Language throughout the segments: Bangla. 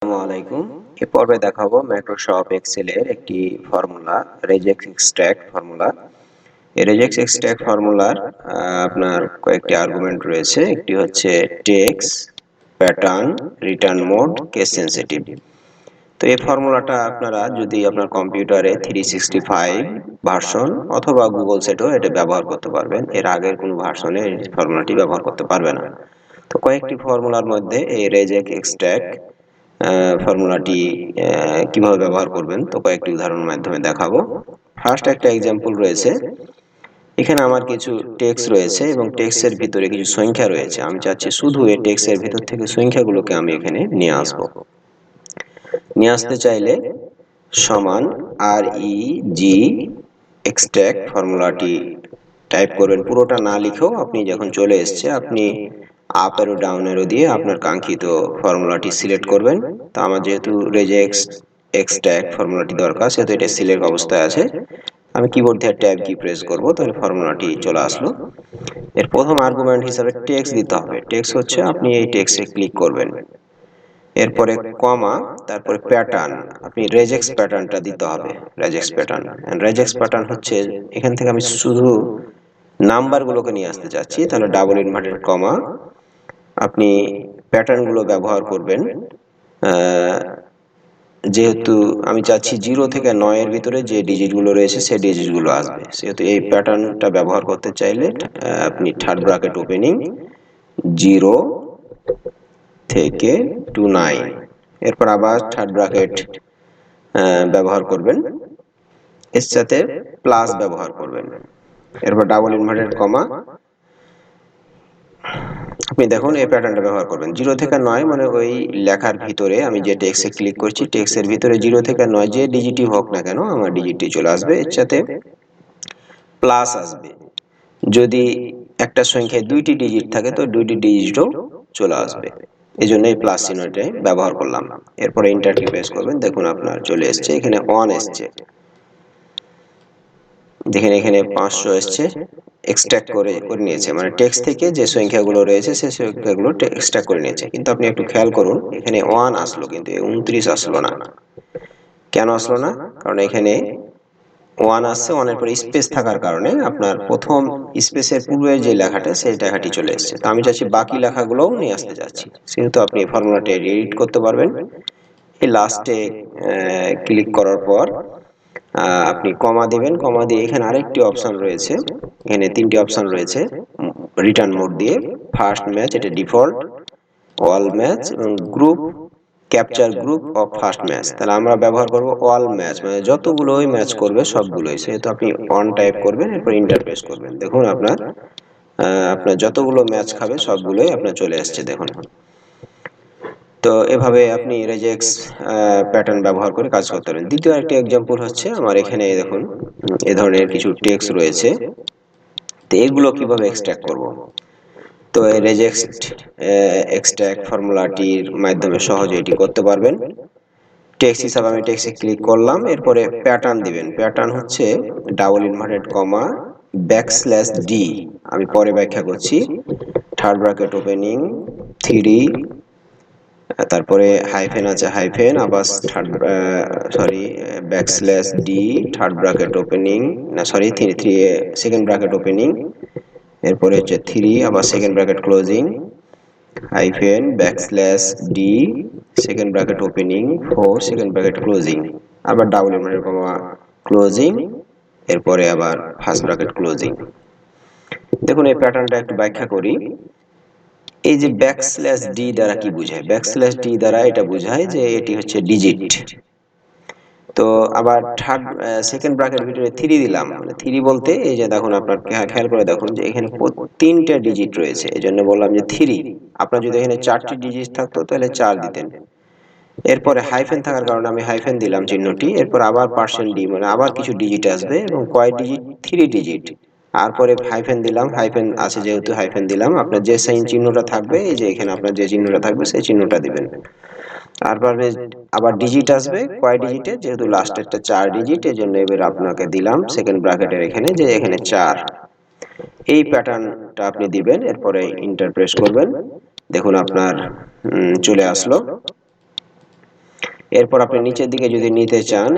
আসসালামু আলাইকুম। এ পর্বে দেখাবো মাইক্রোসফট এক্সেলের একটি ফর্মুলা, রেজেক্স এক্সট্রাক্ট ফর্মুলা। এই রেজেক্স এক্সট্রাক্ট ফর্মুলার আপনার কয়েকটি আর্গুমেন্ট রয়েছে। একটি হচ্ছে text, pattern, return mode, case sensitive. তো এই ফর্মুলাটা আপনারা যদি আপনার কম্পিউটারে 365 ভার্সন অথবা গুগল সেটও এটা ব্যবহার করতে পারবেন। এর আগের কোনো ভার্সনে এই ফর্মুলাটি ব্যবহার করতে পারবে না। তো কয়েকটি ফর্মুলার মধ্যে এই রেজেক্স এক্সট্রাক্ট ফর্মুলাটি কিভাবে ব্যবহার করবেন তো কয়েকটি উদাহরণের মাধ্যমে দেখাবো। ফার্স্ট একটা এক্সাম্পল রয়েছে। এখানে আমার কিছু টেক্সট রয়েছে এবং টেক্সটের ভিতরে কিছু সংখ্যা রয়েছে। আমি চাচ্ছি শুধু এই টেক্সটের ভিতর থেকে সংখ্যাগুলোকে আমি এখানে নিয়ে আসবো। নিয়ে আসতে চাইলে সমান REG এক্সট্রাক্ট ফর্মুলাটি টাইপ করবেন। পুরোটা না লিখেও আপনি যখন চলে এসছে আপনি আপ এরো ডাউন এরো দিয়ে আপনার কাঙ্ক্ষিত ফর্মুলাটি সিলেক্ট করবেন। তো আমার যেহেতু রেজেক্স এক্সট্রাক্ট ফর্মুলাটি দরকার সেহেতু এটা সিলেক্ট অবস্থায় আছে। আমি কিবোর্ড দিয়ে ট্যাব কি প্রেস করব, তাহলে ফর্মুলাটি চলে আসলো। এর প্রথম আর্গুমেন্ট হিসাবে টেক্সট দিতে হবে। টেক্সট হচ্ছে আপনি এই টেক্সটে ক্লিক করবেন, এরপরে কমা, তারপরে প্যাটার্ন। আপনি রেজেক্স প্যাটার্নটা দিতে হবে। রেজেক্স প্যাটার্ন, রেজেক্স প্যাটার্ন হচ্ছে এখান থেকে আমি শুধু নাম্বারগুলোকে নিয়ে আসতে চাচ্ছি, তাহলে ডাবল ইনভার্টেড কমা, আপনি প্যাটার্নগুলো ব্যবহার করবেন। যেহেতু আমি চাচ্ছি 0 থেকে 9 এর ভিতরে যে ডিজিটগুলো রয়েছে সেই ডিজিটগুলো আসবে, সেহেতু এই প্যাটার্নটা ব্যবহার করতে চাইলে আপনি থার্ড ব্র্যাকেট ওপেনিং 0 থেকে টু 9, এরপর আবার থার্ড ব্র্যাকেট ব্যবহার করবেন, এর সাথে প্লাস ব্যবহার করবেন, এরপর ডাবল ইনভার্টেড কমা। আপনি দেখুন এই প্যাটার্নটা ব্যবহার করবেন। 0 থেকে 9 মানে ওই লেখার ভিতরে আমি যে টেক্সটে ক্লিক করছি টেক্সটের ভিতরে 0 থেকে 9 যে ডিজিটই হোক না কেন আমার ডিজিটটি চলে আসবে, এর সাথে প্লাস আসবে। যদি একটা সংখ্যায় 2টি ডিজিট থাকে তো 2টি ডিজিটও চলে আসবে, এই জন্য এই প্লাস চিহ্নটাই ব্যবহার করলাম। এরপরে এন্টার কি প্রেস করবেন, দেখুন আপনার চলে এসছে, এখানে 1 এসছে। দেখেন এখানে 500 এসছে, এক্সট্রাক্ট করে নিয়েছে, মানে টেক্সট থেকে যে সংখ্যাগুলো রয়েছে সেই সংখ্যাগুলো এক্সট্রাক্ট করে নিয়েছে। কিন্তু আপনি একটু খেয়াল করুন, এখানে 1 আসলো কিন্তু 29 আসলো না। কেন আসলো না? কারণ এখানে 1 আসছে, 1 এর পরে স্পেস থাকার কারণে আপনার প্রথম স্পেসের পূর্বে যে লেখাটা সেই লেখাটি চলে এসছে। তো আমি চাচ্ছি বাকি লেখাগুলোও নিয়ে আসতে যাচ্ছি, সেহেতু আপনি এই ফর্মুলাটা এডিট করতে পারবেন। এই লাস্টে ক্লিক করার পর আপনি কমা দিবেন। কমা দিয়ে এখানে আরেকটি অপশন রয়েছে, এখানে 3টি অপশন রয়েছে রিটার্ন মোড দিয়ে। ফার্স্ট ম্যাচ, এটা ডিফল্ট, অল ম্যাচ এবং group capture group of first match. তাহলে আমরা ব্যবহার করব অল ম্যাচ, মানে যতগুলোই ম্যাচ করবে সবগুলোই, সেহেতু আপনি অন টাইপ করবেন, এরপর এন্টার প্রেস করবেন। দেখুন আপনার যতগুলো ম্যাচ খাবে সবগুলোই আপনার চলে আসছে, দেখুন। তো এভাবে আপনি রেজেক্স প্যাটার্ন ব্যবহার করে কাজ করতে পারেন। দ্বিতীয় একটা এক্সাম্পল হচ্ছে আমার এখানে দেখুন এ ধরনের কিছু টেক্সট রয়েছে, তো এগুলো কিভাবে এক্সট্রাক্ট করব। তো এই রেজেক্স এক্সট্রাক্ট ফর্মুলাটির মাধ্যমে সহজে এটি করতে পারবেন। টেক্সট হিসাবে আমি টেক্সটে ক্লিক করলাম, এরপরে প্যাটার্ন দিবেন। প্যাটার্ন হচ্ছে double inverted comma backslash D, আমি পরে ব্যাখ্যা করছি। থার্ড ব্র্যাকেট ওপেনিং 3, তারপরে হাইফেন আছে, হাইফেন আবার third backslash D, third bracket opening, না সরি 3 সেকেন্ড ব্র্যাকেট ওপেনিং, এরপরে হচ্ছে 3 আবার second bracket closing, hyphen backslash D second bracket opening 4 second bracket closing, আবার ডাবল ইনভার্টেড কমা ক্লোজিং, এরপরে আবার ফার্স্ট ব্র্যাকেট ক্লোজিং। দেখুন এই প্যাটার্নটা একটু ব্যাখ্যা করি। এই যে ব্যাকস্ল্যাশ ডি দ্বারা কি বোঝায়? ব্যাকস্ল্যাশ ডি দ্বারা এটা বোঝায় যে এটি হচ্ছে ডিজিট। তো আবার থার্ড সেকেন্ড ব্র্যাকেট ভিতরে 3 দিলাম, মানে 3 বলতে এই যে দেখুন আপনার খেয়াল করে দেখুন যে এখানে 3টে ডিজিট রয়েছে, এজন্য বললাম যে 3। আপনার যদি এখানে 4টি ডিজিট থাকতো তাহলে 4 দিতেন। এরপরে হাইফেন থাকার কারণে আমি হাইফেন দিলাম চিহ্নটি, এরপর আবার %d মানে আবার কিছু ডিজিট আসবে এবং কয় ডিজিট? 3 ডিজিট। তারপরে হাইফেন দিলাম, হাইফেন আছে যেহেতু হাইফেন দিলাম। আপনার যে সাইন চিহ্নটা থাকবে, এই যে এখানে আপনার যে চিহ্নটা থাকবে সেই চিহ্নটা দিবেন। তারপরে আবার ডিজিট আসবে, কয় ডিজিটে? যেহেতু লাস্টেরটা 4 ডিজিট, এজন্য এবার আপনাকে দিলাম সেকেন্ড ব্র্যাকেটের এখানে যে এখানে 4। এই প্যাটার্নটা আপনি দিবেন, এরপরে এন্টার প্রেস করবেন। দেখুন আপনার চলে আসলো। এরপর আপনি নিচের দিকে যদি নিতে চান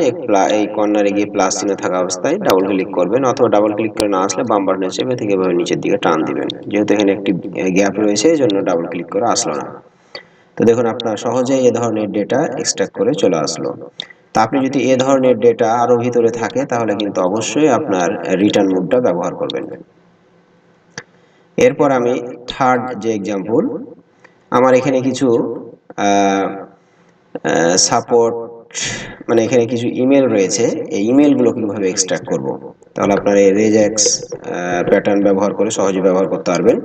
এই কর্নারে গিয়ে প্লাস চিহ্ন থাকা অবস্থায় ডাবল ক্লিক করবেন, অথবা ডাবল ক্লিক করে না আসলে বাম বাটনে চেপে থেকে এভাবে নিচের দিকে টান দিবেন। যেহেতু এখানে একটি গ্যাপ রয়েছে এই জন্য ডাবল ক্লিক করে আসলো না। তো দেখুন আপনার সহজেই এ ধরনের ডেটা এক্সট্রাক্ট করে চলে আসলো। তা আপনি যদি এ ধরনের ডেটা আরো ভিতরে থাকে তাহলে কিন্তু অবশ্যই আপনার রিটার্ন মোডটা ব্যবহার করবেন। এরপর আমি থার্ড যে এক্সাম্পল, আমার এখানে কিছু সাপোর্ট মানে এখানে কিছু ইমেল রয়েছে, এই ইমেলগুলো কিভাবে এক্সট্রাক্ট করব, তাহলে আপনার এই রেজেক্স প্যাটার্ন ব্যবহার করে সহজে ব্যবহার করতে পারবেন।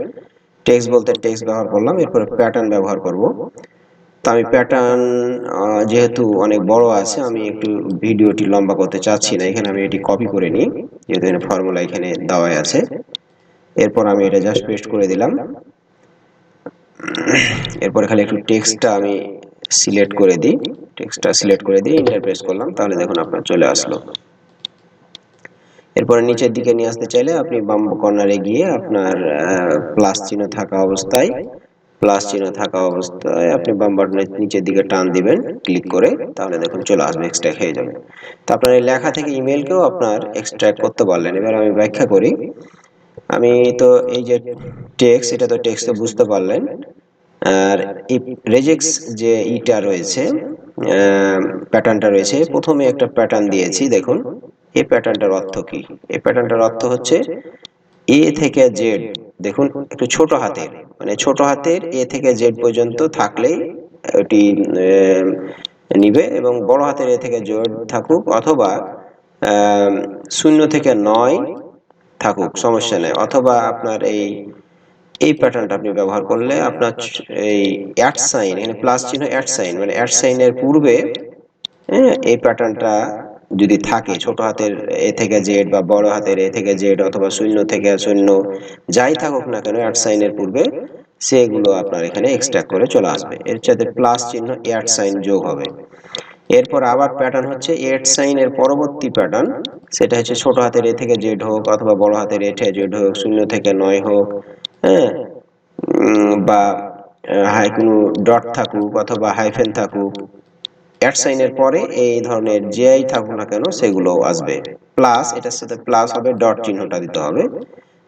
টেক্সট বলতে টেক্সট ব্যবহার করলাম, এরপরে প্যাটার্ন ব্যবহার করব। তো আমি প্যাটার্ন যেহেতু অনেক বড় আছে, আমি একটু ভিডিওটি লম্বা করতে চাচ্ছি না, এখানে আমি এটি কপি করে নিই, যেহেতু এখানে ফর্মুলা এখানে দেওয়াই আছে। এরপর আমি এটা জাস্ট পেস্ট করে দিলাম। এরপর খালি একটু টেক্সটটা আমি সিলেক্ট করে দিই, টেক্সটটা সিলেক্ট করে দিয়ে এন্টার প্রেস করলাম, তাহলে দেখুন আপনার চলে আসলো। এরপরে নিচের দিকে নিয়ে আসতে চাইলে আপনি বাম কর্নারে গিয়ে আপনার প্লাস চিহ্ন থাকা অবস্থায় আপনি বাম বাটনের নিচের দিকে টান দিবেন ক্লিক করে, তাহলে দেখুন চলে আসবে, এক্সট্রাক্ট হয়ে যাবে। তো আপনার এই লেখা থেকে ইমেলকেও আপনার এক্সট্রাক্ট করতে পারলেন। এবার আমি ব্যাখ্যা করি। আমি তো এই যে টেক্সট, এটা তো টেক্সট তো বুঝতে পারলেন। আর এই রেজেক্স যে ইটা রয়েছে, প্যাটার্নটা রয়েছে, প্রথমে একটা প্যাটার্ন দিয়েছি, দেখুন এই প্যাটার্নটার অর্থ কি। এই প্যাটার্নটার অর্থ হচ্ছে এ থেকে জেড, দেখুন একটু ছোট হাতের, মানে ছোট হাতের এ থেকে জেড পর্যন্ত থাকলেই ওটি নিবে, এবং বড় হাতের এ থেকে জেড থাকুক, অথবা 0 থেকে 9 থাকুক, সমস্যা নেই। অথবা আপনার এই প্যাটার্নটা আপনি ব্যবহার করলে আপনার এই অ্যাট সাইন, এখানে প্লাস চিহ্ন অ্যাট সাইন, মানে অ্যাট সাইনের পূর্বে এই প্যাটার্নটা যদি থাকে, ছোট হাতের এ থেকে জেড বা বড় হাতের এ থেকে জেড অথবা 0 থেকে 0 যাই থাকুক না কেন অ্যাট সাইনের পূর্বে, সেগুলো আপনার এখানে এক্সট্রাক্ট করে চলে আসবে। এর সাথে প্লাস চিহ্ন অ্যাট সাইন যোগ হবে। এরপর আবার প্যাটার্ন হচ্ছে এট সাইন এর পরবর্তী প্যাটার্ন, সেটা হচ্ছে ছোট হাতের এ থেকে জেড হোক অথবা বড় হাতের এ থেকে জেড হোক, 0 থেকে 9 হোক, হ্যাঁ, বা কোনো ডট থাকুক অথবা হাইফেন থাকুক, অ্যাট সাইনের পরে এই ধরনের যেই থাকুক না কেন সেগুলো আসবে। প্লাস এটার সাথে প্লাস হবে, ডট চিহ্নটা দিতে হবে।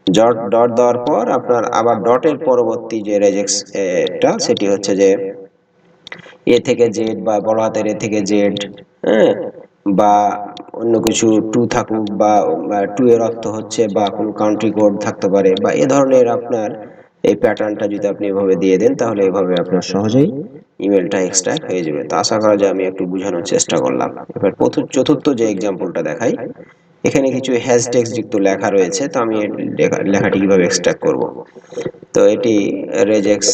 ডট দেওয়ার পর আপনার আবার ডটের পরবর্তী যে রেজেক্স এটা, সেটি হচ্ছে যে এ থেকে জেড বা বড় হাতের এ থেকে জেড, হ্যাঁ, বা অন্য কিছু টু থাকুক, বা টু এর অর্থ হচ্ছে বা কোনো কান্ট্রি কোড থাকতে পারে, বা এ ধরনের আপনার এই প্যাটার্নটা যদি আপনি এভাবে দিয়ে দেন তাহলে এভাবে আপনার সহজেই ইমেলটা এক্সট্রাক্ট হয়ে যাবে। তো আশা করা যায় আমি একটু বোঝানোর চেষ্টা করলাম। এবার চতুর্থ যে এক্সাম্পলটা দেখাই, এখানে কিছু হ্যাশট্যাগ যুক্ত লেখা রয়েছে, তো আমি লেখাটি কিভাবে এক্সট্রাক্ট করব। তো এটি রেজেক্স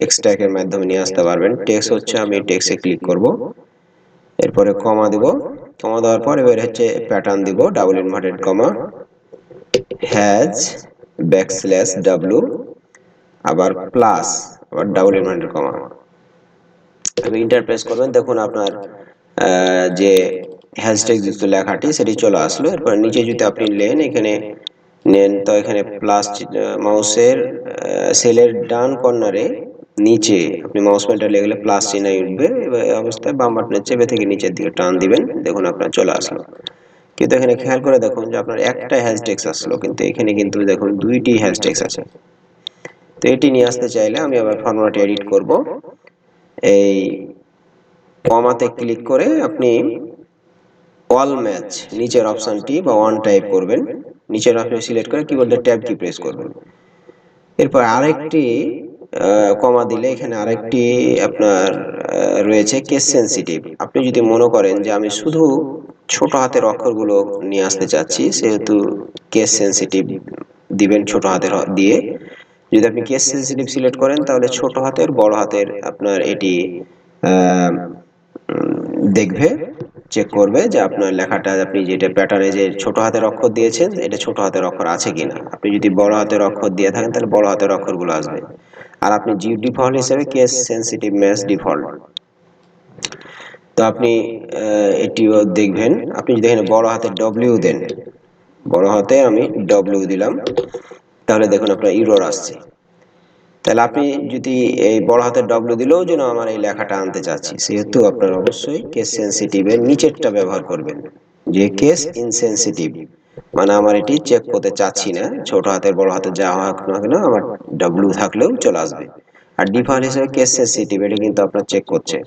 এক্সট্রাক্ট এর মাধ্যমে নিয়ে আসতে পারবেন। টেক্সট হচ্ছে, আমি টেক্সটে ক্লিক করব, এরপরে কমা দিব, কমা দেওয়ার পর এবার হচ্ছে প্যাটার্ন দিব, double inverted comma, has backslash W, আবার প্লাস, আবার ডাবল ইনভার্টেড কমা, আপনি এন্টার প্রেস করবেন, দেখুন আপনার যে হ্যাশট্যাগ যুক্ত লেখাটি সেটি চলে আসলো। এরপর নিচে যদি আপনি এখানে নেন, তো এখানে প্লাস মাউসের সেলের ডান কর্নারে নিচে আপনি মাউস পয়েন্টার লেগে প্লাস চিহ্ন উঠবে, এই অবস্থায় বাম বাটনে চেপে থেকে নিচের দিকে টান দিবেন, দেখুন আপনার চলে আসলো। কিন্তু এখানে খেয়াল করে দেখুন যে আপনার একটা হ্যাশট্যাগ আসলো, কিন্তু এখানে কিন্তু দেখুন দুইটি হ্যাশট্যাগ আছে। তো এটি নিয়ে আসতে চাইলে আমি আবার ফরম্যাট এডিট করব, এই কমাতে ক্লিক করে আপনি অল ম্যাচ নিচের অপশনটি বা ওয়ান টাইপ করবেন, নিচের অপশন সিলেক্ট করে কিবোর্ডের ট্যাব কি প্রেস করবেন। এরপর আরেকটি কমা দিলে এখানে আরেকটি আপনার রয়েছে কেস সেনসিটিভ। আপনি যদি মনে করেন যে আমি শুধু ছোট হাতের অক্ষরগুলো নিয়ে আসতে চাচ্ছি, সেহেতু কেস সেনসিটিভ দিবেন ছোট হাতের দিয়ে। যদি আপনি কেস সেনসিটিভ সিলেক্ট করেন তাহলে ছোট হাতের বড় হাতের আপনার এটি দেখবে, চেক করবে যে আপনার লেখাটা, আপনি যেটা প্যাটার্নে যে ছোট হাতের অক্ষর দিয়েছেন এটা ছোট হাতের অক্ষর আছে কিনা। আপনি যদি বড় হাতের অক্ষর দিয়ে থাকেন তাহলে বড় হাতের অক্ষরগুলো আসবে। আর আপনি ডিফল্ট হিসেবে কেস সেনসিটিভ ম্যাচ ডিফল্ট, তো আপনি এটিও দেখবেন। আপনি যদি এখানে বড় হাতের ডব্লিউ দেন, বড় হাতে আমি ডব্লিউ দিলাম, তাহলে দেখুন আপনার ইরর আসছে। তাহলে আপনি যদি এই বড় হাতের ডব্লিউ দিলেও যেন আমার এই লেখাটা আনতে চাচ্ছি, সেহেতু আপনার অবশ্যই কেস সেন্সিটিভের নিচেরটা ব্যবহার করবেন, যে কেস ইনসেনসিটিভ, মানে আমার এটি চেক করতে চাচ্ছি না, ছোট হাতের বড় হাতের যা হোক না কেন আমার ডব্লিউ থাকলেও চলে আসবে। আর ডিফল্ট হিসেবে কেস সেন্সিটিভ, এটা কিন্তু আপনার চেক করছে।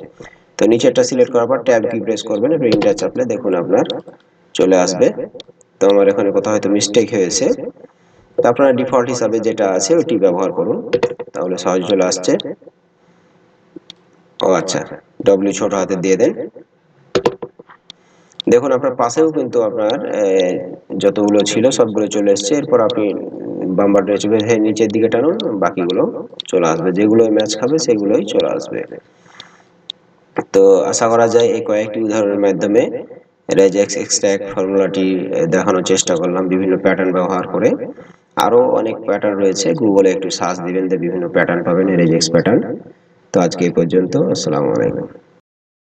তো নিচেরটা সিলেক্ট করার পর ট্যাব কি প্রেস করবেন, এবার ইন্টার চাপলে দেখুন আপনার চলে আসবে। তো আমার এখানে কোথাও হয়তো মিস্টেক হয়েছে, তো আপনারা ডিফল্ট হিসাবে যেটা আছে ওটি ব্যবহার করুন, তাহলে সহজ চলে আসছে। ও আচ্ছা, ডব্লিউ ছোট হাতে দিয়ে দেন। দেখুন আপনার পাশেও কিন্তু আপনার যতগুলো ছিল সবগুলো চলে এসছে। এরপর আপনি বাম বাটনে চেপে নিচের দিকে টানুন, বাকিগুলো চলে আসবে, যেগুলো ম্যাচ খাবে সেগুলোই চলে আসবে। তো আশা করা যায় এই কয়েকটি উদাহরণের মাধ্যমে রেজেক্স এক্সট্রাক্ট ফর্মুলাটি দেখানোর চেষ্টা করলাম বিভিন্ন প্যাটার্ন ব্যবহার করে। আরো অনেক প্যাটার্ন রয়েছে, গুগলে একটু সার্চ দিবেন, বিভিন্ন প্যাটার্ন পাবেন রেজেক্স প্যাটার্ন। তো আজকে এই পর্যন্ত, আসসালামু আলাইকুম।